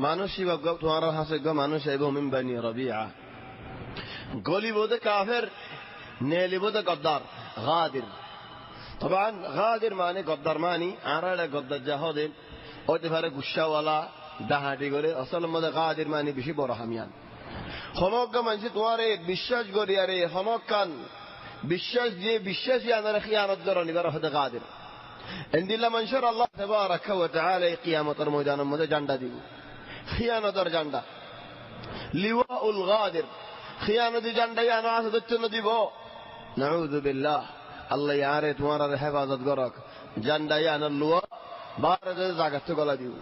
মানুষই তোমার হাসে মানুষ আইব মিন বানি রবিআ গলিবুদ কাফের নেলিবুদ গদ্দার গাদির طبعا غادر মানে গদ্দার মানে আরাড়ে গদ্দার জাহদে ওতে পারে গুসাওয়ালা দাহাটি করে আসল মধ্যে গাদির মানে বেশি বড় হামিয়ান হনক মানুষ তোমারে বিশ্বাস করি আরে হনকান বিশ্বাস যে বিশ্বাসী আনার খিয়ানত করে নিবার হতে গাদির ইনদিল্লাহ মানশুর আল্লাহ তাবারাকা ওয়া তাআলা কিয়ামতের ময়দানের মধ্যে ঝান্ডা দিব খিয়ানতের ঝান্ডা লিওয়াউল গাদির খিয়ানতি ঝান্ডা ইয়ানো আছে দচ্চন দিব নাউযু বিল্লাহ আল্লাহ ইয়ারে তোমার হেফাজত করক ঝান্ডা ইয়ানো লুয়া বারে জাগাত গলা দিব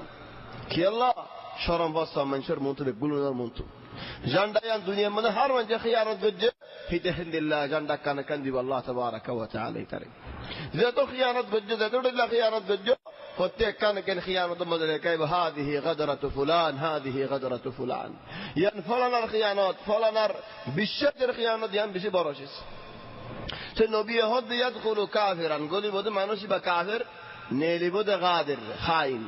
কি আল্লাহ শরম বসা মানশুর মুন্তু বেগুলোর মুন্তু ঝান্ডা ইয়ান দুনিয়ার মধ্যে হার ওয়ান যে খিয়ানত গজ্জে ফিতে হিন্দিল্লাহ ঝান্ডা কান দিব আল্লাহ তাবারাকা ওয়া তাআলা তারে যেহেতু খিয়ানত গজ্জে যেহেতু খিয়ানত গজ্জে প্রত্যেক কানকেন খিয়ানত মধ্যে কাইব হাদিহি গাদরাতু ফুলান হাদিহি গাদরাতু ফুলান ইয়ান ফলানার খিয়ানত ফলানার বিশ্বাসের খিয়ানত ইয়ান বেশি বড় শেষ সে নবী হদ ইয়াদখুলু কাফিরান গলিবুদ মানুষ বা কাফির নেলিবুদ গাদির খাইন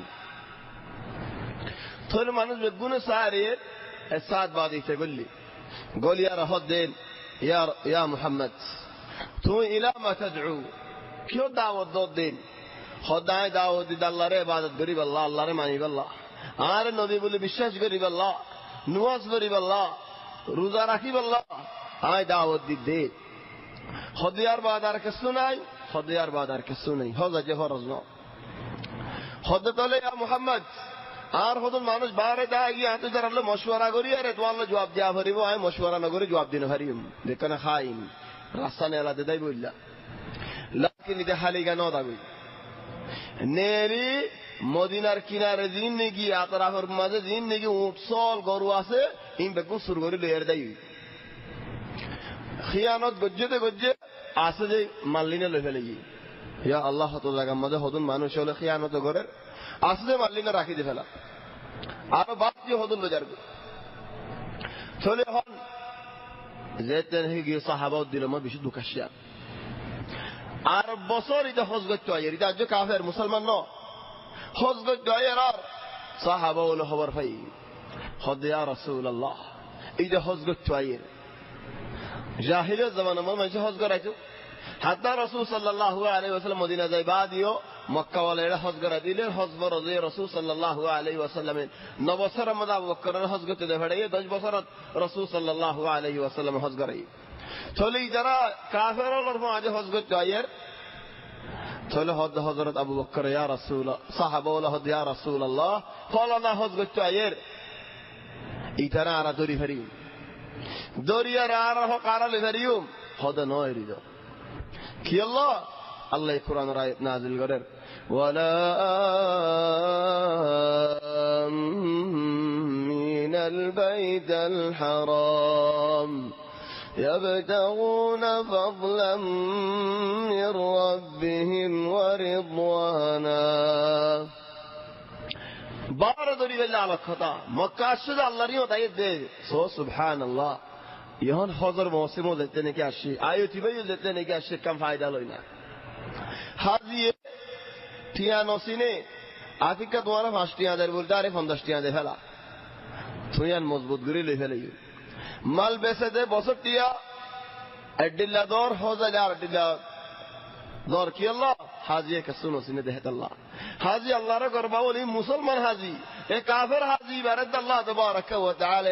তোর মানুষ বেগুন সারে সাত বাদি সে গলি আর হদ দেন ইয়া মুহাম্মদ তুই ইলা মা তদউ কিউ দাওয়াত দেন খোদায় দাওয়াত দি আল্লাহর ইবাদত করিব আল্লাহ আল্লাহরে মানিব আল্লাহ আর নবী বলে বিশ্বাস করিব আল্লাহ নামাজ পড়িব আল্লাহ রোজা রাখিব আল্লাহ আয় দাওয়াত দি দে খদিয়ার বাদ আর কিছু নাই খদিয়ার বাদ আর কিছু নাই হজ যে ফরজ ন খদ তলে ইয়া মুহাম্মদ আর হদ মানুষ বারে দা গিয়া হাতে ধরলে মশওয়ারা করি আরে তো আল্লাহ জবাব দেয়া পারিব আয় মশওয়ারা না করে জবাব দিন পারিম দেখনা খাইন রাস্তা নেলা দেই বললা লাকিন ইদা হালিগা ন দাবি নেরি মদিনার কিনারে জিন্দেগি আতরাফের মাঝে জিন্দেগি উৎসল গরু আছে ইন বেগুন সুর করে লয়ের দেই খিয়ানত গজ্জে গজ্জে আছে যে মাল্লিনে লই ফেলে গি ইয়া আল্লাহ তো জায়গা মধ্যে হদুন মানুষ হলে খিয়ানত করে আছে যে মাল্লিনে রাখি দে ফেলা আর বাদ দিয়ে হদুন লজার চলে হন যেতেন হে গিয়ে সাহাবা দিল মা বেশি দুকাশিয়া আর বছর এটা হজ করতে হয় এটা আজ কাফের মুসলমান ন হজ করতে হয় আর সাহাবা হলো খবর পাই হদ ইয়া রাসূলুল্লাহ এটা হজ করতে হয় জাহিলিয়াত জামানা মানুষ হজ করাইতো হাত্তা রাসূল সাল্লাল্লাহু আলাইহি ওয়াসাল্লাম মদিনা যাই বাদিও মক্কা ওয়ালারা হজ করা দিলেন হজ ফরজে রাসূল সাল্লাল্লাহু আলাইহি ওয়াসাল্লামের 9 বছর মধ্যে আবু বকরের হজ করতে দেখাড়াই 10 বছর রাসূল সাল্লাল্লাহু আলাইহি ওয়াসাল্লাম হজ করাই চলে যারা কাফের হলো আজ হজ করতে হয় চলে হযরত আবু বকর ইয়া রাসূল সাহাবা ওয়ালা হদ ইয়া রাসূলুল্লাহ ফলানা হজ করতে হয় ইতারা আর দরি ফেরি দরিয়ার আর কারালে ফেরিউম হদ নয় রিদ কি আল্লাহ আল্লাহ কোরআনের আয়াত নাযিল করেন ওয়ালা মিনাল বাইতুল হারাম يبتغون فضلا من ربهم ورضوانا بارد لله على الخطا مكة شد الله ريو تايد دے سو سبحان الله یہاں حضر موسموں دیتے نے کیا شی آیوتی بھئی دیتے نے کیا شی کم فائدہ لوینا حاضی ٹھیانو سینے آتی کا دوارا فاشتیاں در بولدارے فندشتیاں دے پھیلا تھویان مضبوط گری لے پھیلے মাল বেচে দে বছর টিয়া এডিল্লা দর হজালে আর এডিল্লা দর কি আল্লাহ হাজি কে শুনো সিনে দেহত আল্লাহ হাজি আল্লাহর গরবা ওলি মুসলমান হাজি এ কাফের হাজি বারাদ আল্লাহ তাবারাকা ওয়া তাআলা